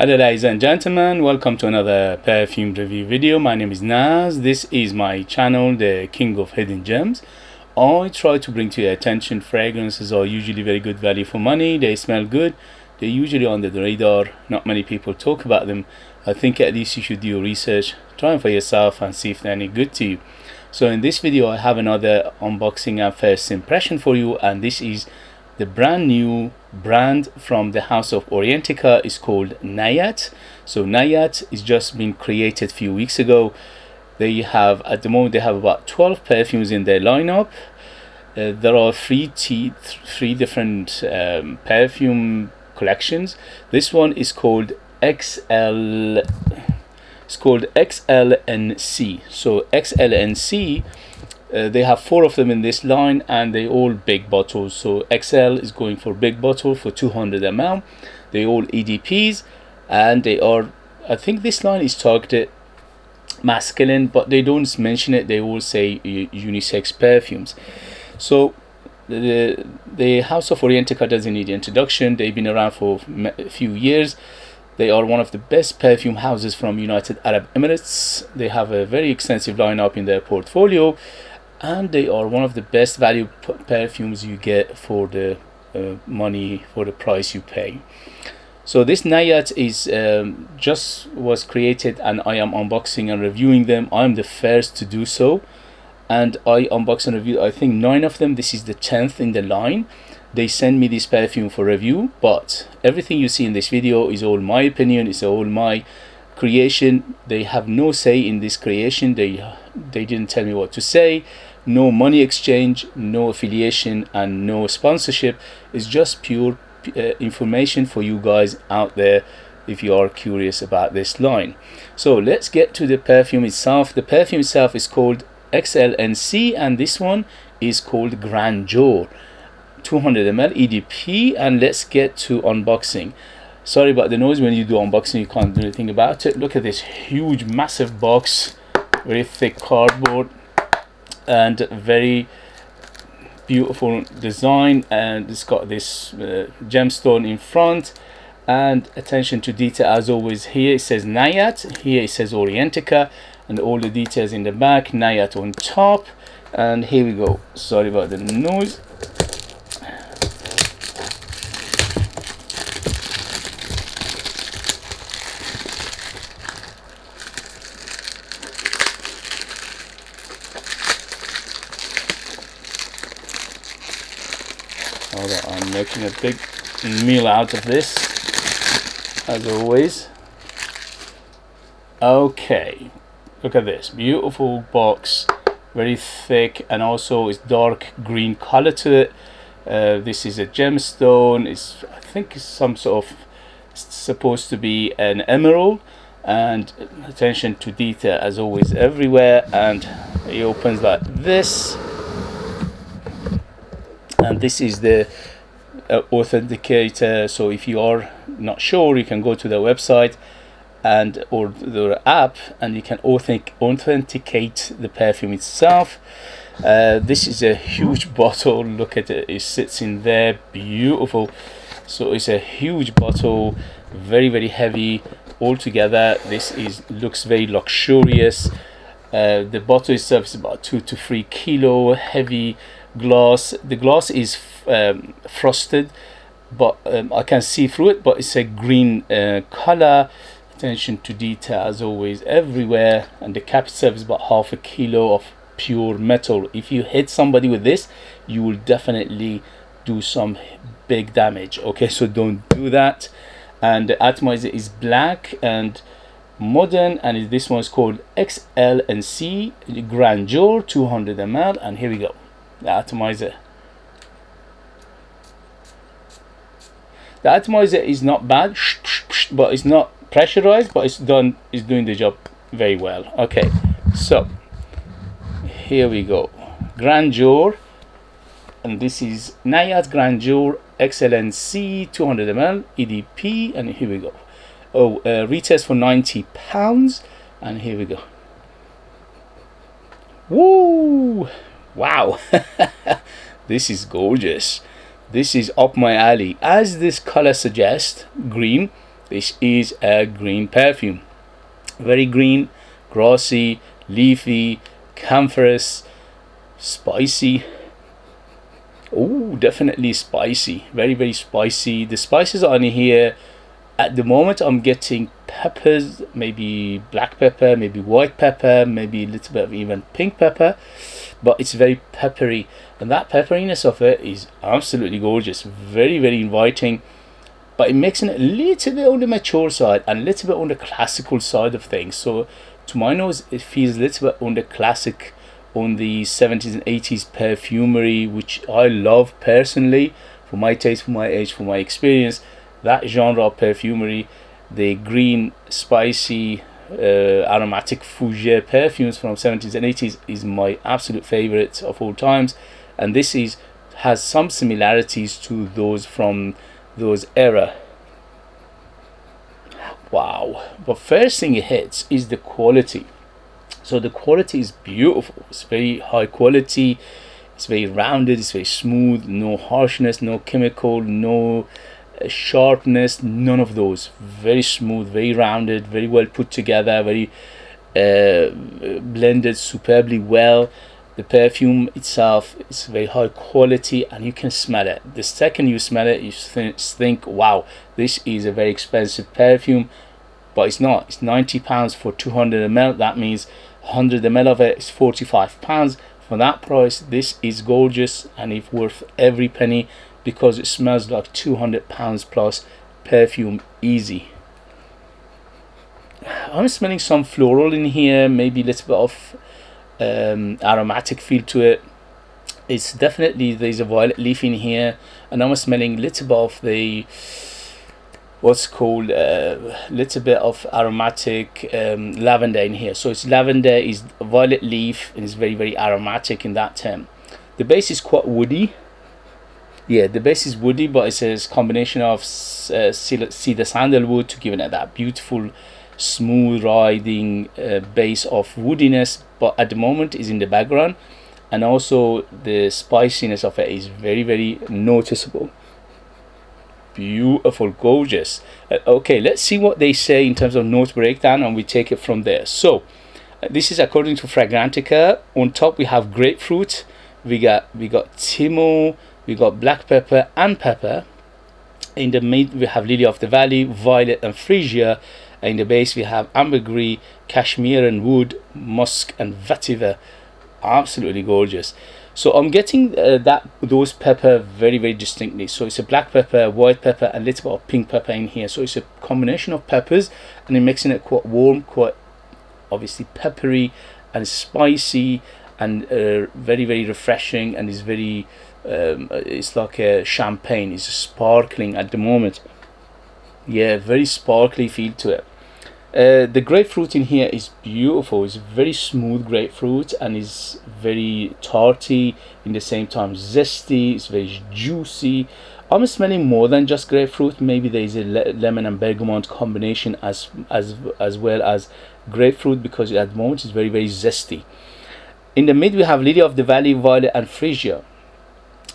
Hello ladies and gentlemen, welcome to another perfume review video. My name is Naz. This is my channel, the King of Hidden Gems. I try to bring to your attention fragrances are usually very good value for money. They smell good. They're usually under the radar. Not many people talk about them. I think at least you should do your research, try them for yourself and see if they're any good to you. So in this video I have another unboxing and first impression for you, and this is the brand new brand from the house of Aromatic. Is called Nayaat. So Nayaat is just been created a few weeks ago. They have at the moment they have about 12 perfumes in their lineup. There are three different perfume collections. This one is called XLNC. So XLNC, they have 4 of them in this line, and they all big bottles. So XL is going for big bottle for 200 ml. They all EDPs, and they are, I think this line is targeted masculine, but they don't mention it. They all say unisex perfumes. So the house of Aromatic doesn't need introduction. They've been around for a few years. They are one of the best perfume houses from United Arab Emirates. They have a very extensive lineup in their portfolio, and they are one of the best value perfumes you get for the money, for the price you pay. So this Nayaat is just was created, and I am unboxing and reviewing them. I'm the first to do so, and I unbox and review I think 9 of them. This is the 10th in the line. They send me this perfume for review, but everything you see in this video is all my opinion, it's all my creation. They have no say in this creation. They didn't tell me what to say. No money exchange, no affiliation, and no sponsorship. It's just pure information for you guys out there if you are curious about this line. So let's get to the perfume itself. The perfume itself is called XLNC, and this one is called GRANDEUR 200 ml EDP. And let's get to unboxing. Sorry about the noise. When you do unboxing you can't do anything about it. Look at this huge massive box, very thick cardboard, and very beautiful design, and it's got this gemstone in front, and attention to detail as always. Here it says Nayaat, here it says Aromatic, and all the details in the back. Nayaat on top, and here we go. Sorry about the noise. I'm making a big meal out of this, as always. Okay, look at this beautiful box, very thick, and also it's dark green color to it. This is a gemstone. I think it's some sort of, it's supposed to be an emerald, and attention to detail as always everywhere. And it opens like this, and this is the authenticator. So if you are not sure, you can go to the website and or the app, and you can authenticate the perfume itself. This is a huge bottle. Look at it, it sits in there, beautiful. So it's a huge bottle, very heavy altogether. This looks very luxurious. The bottle itself is about 2 to 3 kilo, heavy glass. The glass is frosted, but I can see through it, but it's a green color. Attention to detail as always everywhere. And the cap itself is about 1/2 kilo of pure metal. If you hit somebody with this, you will definitely do some big damage. Okay, so don't do that. And the atomizer is black and modern, and this one is called XLNC GRANDEUR 200 ml. And here we go, the atomizer. The atomizer is not bad, but it's not pressurized, but it's doing the job very well. Okay, so here we go, GRANDEUR, and this is Nayaat GRANDEUR XLNC 200 ml EDP, and here we go. Retails for £90, and here we go. Woo! Wow. This is gorgeous. This is up my alley. As this color suggests, green, This is a green perfume, very green, grassy, leafy, camphorous, spicy. Oh, definitely spicy, very, very spicy. The spices on here at the moment, I'm getting peppers, maybe black pepper, maybe white pepper, maybe a little bit of even pink pepper, but it's very peppery, and that pepperiness of it is absolutely gorgeous, very, very inviting, but it makes it a little bit on the mature side and a little bit on the classical side of things. So to my nose, it feels a little bit on the classic, on the 70s and 80s perfumery, which I love personally, for my taste, for my age, for my experience. That genre of perfumery, the green, spicy, aromatic fougere perfumes from 70s and 80s is my absolute favorite of all times, and this has some similarities to those from those era. Wow. But first thing it hits is the quality. So the quality is beautiful, it's very high quality, it's very rounded, it's very smooth, no harshness, no chemical, no sharpness, none of those. Very smooth, very rounded, very well put together, very blended superbly well. The perfume itself is very high quality, and you can smell it. The second you smell it, you think, wow, this is a very expensive perfume, but it's not. It's £90 for 200 ml. That means 100 ml of it is £45. For that price, this is gorgeous, and it's worth every penny, because it smells like £200 plus perfume easy. I'm smelling some floral in here, maybe a little bit of aromatic feel to it. It's definitely, there's a violet leaf in here, and I'm smelling a little bit of the what's called little bit of aromatic lavender in here. So it's lavender, is violet leaf, and it's very, very aromatic in that term. The base is quite woody. Yeah, the base is woody, but it's a combination of cedar sandalwood to give it that beautiful smooth riding base of woodiness, but at the moment is in the background, and also the spiciness of it is very, very noticeable. Beautiful, gorgeous. Okay, let's see what they say in terms of note breakdown, and we take it from there. So this is according to Fragrantica. On top we have grapefruit, we got timo, we got black pepper and pepper. In the mid we have lily of the valley, violet and freesia. In the base we have ambergris, cashmere and wood, musk and vetiver. Absolutely gorgeous. So I'm getting those pepper very, very distinctly. So it's a black pepper, white pepper, and a little bit of pink pepper in here. So it's a combination of peppers, and it makes it quite warm, quite obviously peppery and spicy, and very, very refreshing, and is very it's like a champagne. It's sparkling at the moment. Yeah, very sparkly feel to it. The grapefruit in here is beautiful. It's very smooth grapefruit, and is very tarty, in the same time zesty. It's very juicy. I'm smelling more than just grapefruit. Maybe there is a lemon and bergamot combination as well as grapefruit, because at the moment it's very, very zesty. In the mid we have lily of the valley, violet and freesia.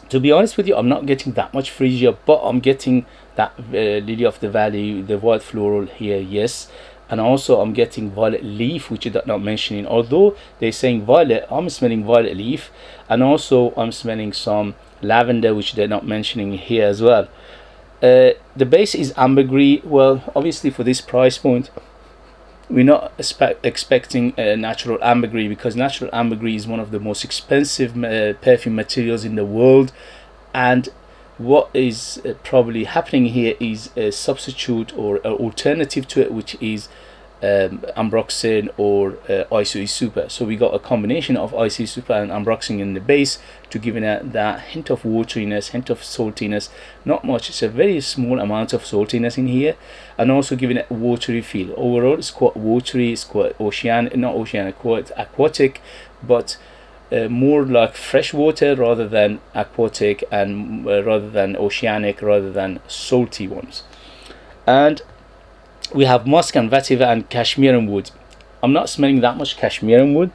To be honest with you, I'm not getting that much freesia, but I'm getting that lily of the valley, the white floral here, yes. And also I'm getting violet leaf, which they're not mentioning. Although they're saying violet, I'm smelling violet leaf, and also I'm smelling some lavender, which they're not mentioning here as well. The base is ambergris. Well, obviously for this price point, we're not expecting natural ambergris, because natural ambergris is one of the most expensive perfume materials in the world, and what is probably happening here is a substitute or an alternative to it, which is ambroxan or isoe super. So we got a combination of isoe super and ambroxan in the base to give it that hint of wateriness, hint of saltiness. Not much, it's a very small amount of saltiness in here, and also giving it a watery feel. Overall it's quite watery, it's quite quite aquatic, but more like fresh water rather than aquatic, and rather than oceanic, rather than salty ones. And we have musk and vetiver and cashmere and wood. I'm not smelling that much cashmere and wood.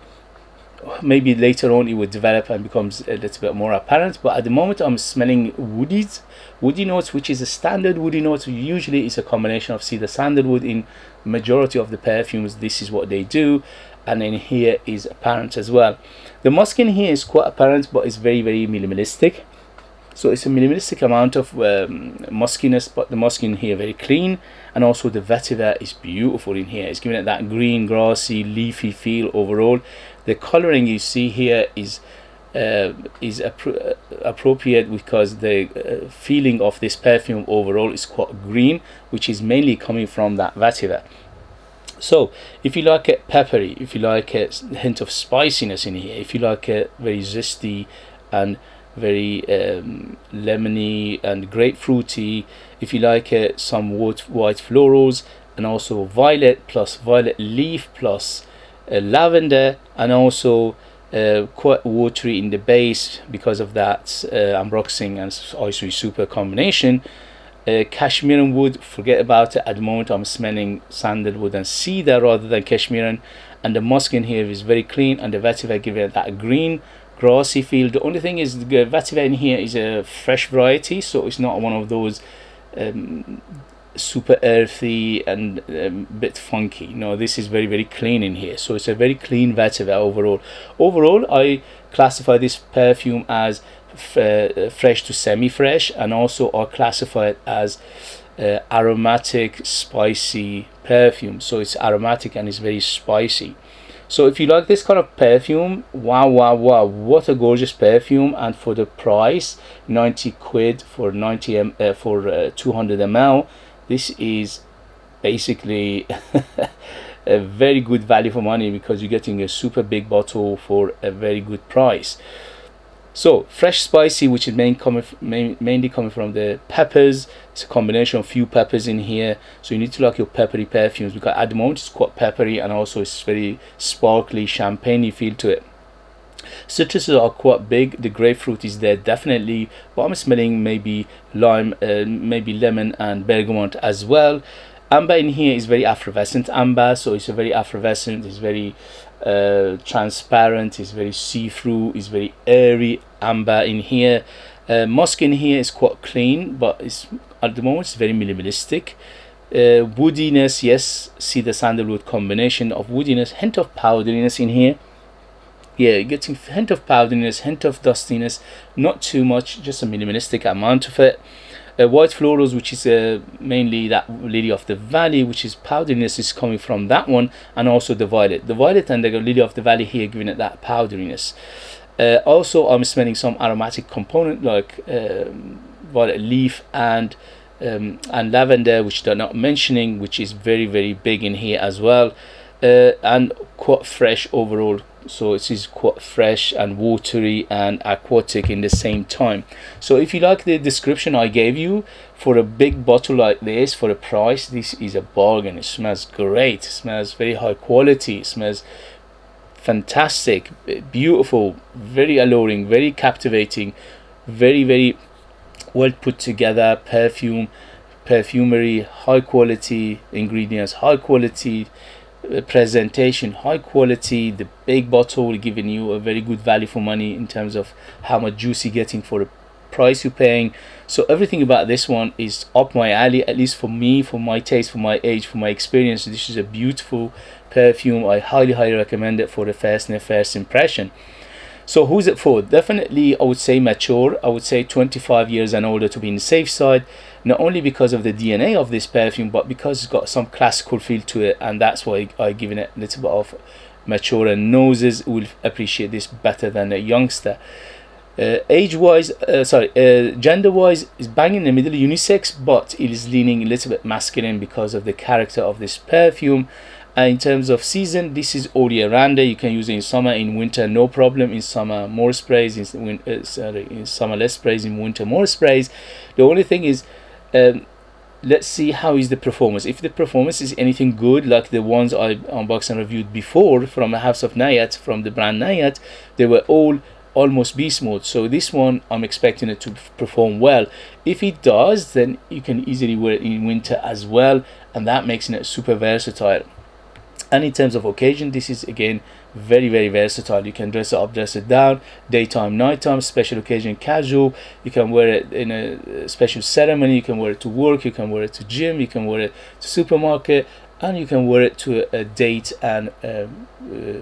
maybe later on it would develop and becomes a little bit more apparent, but at the moment I'm smelling woody notes, which is a standard woody note. Usually it's a combination of cedar sandalwood. In majority of the perfumes this is what they do, and then here is apparent as well. The musk in here is quite apparent, but it's very minimalistic. So it's a minimalistic amount of muskiness, but the musk in here very clean, and also the vetiver is beautiful in here. It's giving it that green, grassy, leafy feel overall. The coloring you see here is appropriate because the feeling of this perfume overall is quite green, which is mainly coming from that vetiver. So if you like it peppery, if you like a hint of spiciness in here, if you like it very zesty and very lemony and grapefruity, if you like some white florals, and also violet plus violet leaf plus lavender, and also quite watery in the base because of that ambroxing and icy super combination. Cashmeran wood, forget about it. At the moment I'm smelling sandalwood and cedar rather than cashmeran, and the musk in here is very clean, and the vetiver giving it that green grassy feel. The only thing is the vetiver in here is a fresh variety, so it's not one of those super earthy and bit funky. No, this is very clean in here, so it's a very clean vetiver overall. I classify this perfume as fresh to semi-fresh, and also I classify it as aromatic spicy perfume. So it's aromatic and it's very spicy. So if you like this kind of perfume, wow, what a gorgeous perfume. And for the price, 90 quid for 200 ml, this is basically a very good value for money, because you're getting a super big bottle for a very good price. So fresh spicy, which is mainly coming from the peppers. It's a combination of few peppers in here, so you need to like your peppery perfumes, because at the moment it's quite peppery, and also it's very sparkly champagne-y feel to it. Citruses are quite big. The grapefruit is there definitely, but I'm smelling maybe lime, maybe lemon and bergamot as well. Amber in here is very effervescent amber, so it's a very effervescent, it's very transparent, it's very see-through, it's very airy amber in here. Musk in here is quite clean, but it's at the moment it's very minimalistic. Woodiness, yes, see the sandalwood combination of woodiness, hint of powderiness in here. Yeah, you're getting hint of powderiness, hint of dustiness, not too much, just a minimalistic amount of it. White florals, which is mainly that lily of the valley, which is powderiness is coming from that one, and also the violet and the lily of the valley here giving it that powderiness. Also I'm smelling some aromatic component like violet leaf and lavender, which they're not mentioning, which is very big in here as well, and quite fresh overall. So it is quite fresh and watery and aquatic in the same time. So if you like the description I gave you, for a big bottle like this, for a price, this is a bargain. It smells great, it smells very high quality, it smells fantastic, beautiful, very alluring, very captivating, very well put together perfumery, high quality ingredients, high quality presentation, high quality. The big bottle giving you a very good value for money in terms of how much juice you're getting for the price you're paying. So everything about this one is up my alley, at least for me, for my taste, for my age, for my experience. This is a beautiful perfume. I highly recommend it for the first impression. So who's it for? Definitely I would say mature. I would say 25 years and older to be in the safe side, not only because of the DNA of this perfume, but because it's got some classical feel to it, and that's why I given it a little bit of mature, and noses will appreciate this better than a youngster. Age wise, gender wise, is bang in the middle, unisex, but it is leaning a little bit masculine because of the character of this perfume. In terms of season, this is all year round. You can use it in summer, in winter no problem. In summer more sprays, in summer less sprays, in winter more sprays. The only thing is, let's see how is the performance. If the performance is anything good, like the ones I unboxed and reviewed before from the house of Nayaat, from the brand Nayaat, they were all almost beast mode. So this one I'm expecting it to perform well. If it does, then you can easily wear it in winter as well, and that makes it super versatile. And in terms of occasion, this is again very versatile. You can dress it up, dress it down, daytime, nighttime, special occasion, casual. You can wear it in a special ceremony, you can wear it to work, you can wear it to gym, you can wear it to supermarket, and you can wear it to a date and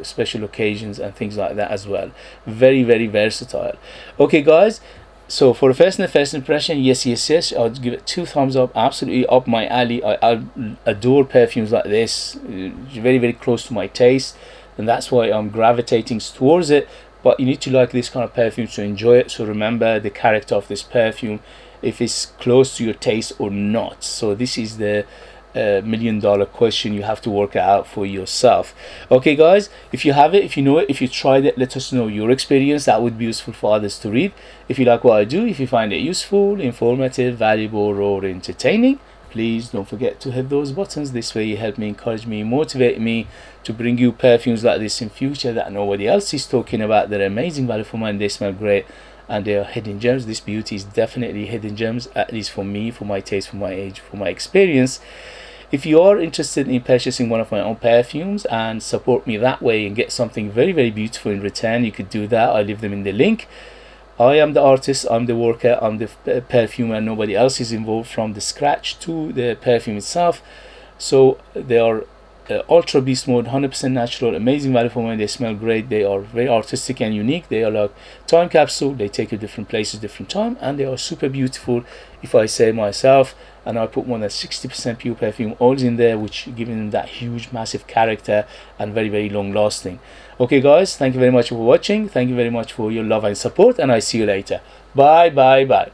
special occasions and things like that as well. Very versatile. Okay guys, so for the first impression, yes, I'll give it 2 thumbs up. Absolutely up my alley. I adore perfumes like this. Very close to my taste, and that's why I'm gravitating towards it. But you need to like this kind of perfume to enjoy it. So remember the character of this perfume, if it's close to your taste or not. So this is the $1,000,000 question. You have to work it out for yourself. Okay guys, if you have it, if you know it, if you tried it, let us know your experience. That would be useful for others to read. If you like what I do, if you find it useful, informative, valuable, or entertaining, please don't forget to hit those buttons. This way you help me, encourage me, motivate me to bring you perfumes like this in future that nobody else is talking about. They're amazing value for money, they smell great, and they are hidden gems. This beauty is definitely hidden gems, at least for me, for my taste, for my age, for my experience. If you are interested in purchasing one of my own perfumes and support me that way and get something very beautiful in return, you could do that. I leave them in the link. I am the artist, I'm the worker, I'm the perfumer. Nobody else is involved from the scratch to the perfume itself. So they are ultra beast mode, 100% natural, amazing value for money. They smell great, they are very artistic and unique. They are like time capsule, they take you different places, different time, and they are super beautiful, if I say myself. And I put more than 60% pure perfume oils in there, which giving them that huge massive character and very long lasting. Okay guys, thank you very much for watching. Thank you very much for your love and support, and I see you later. Bye.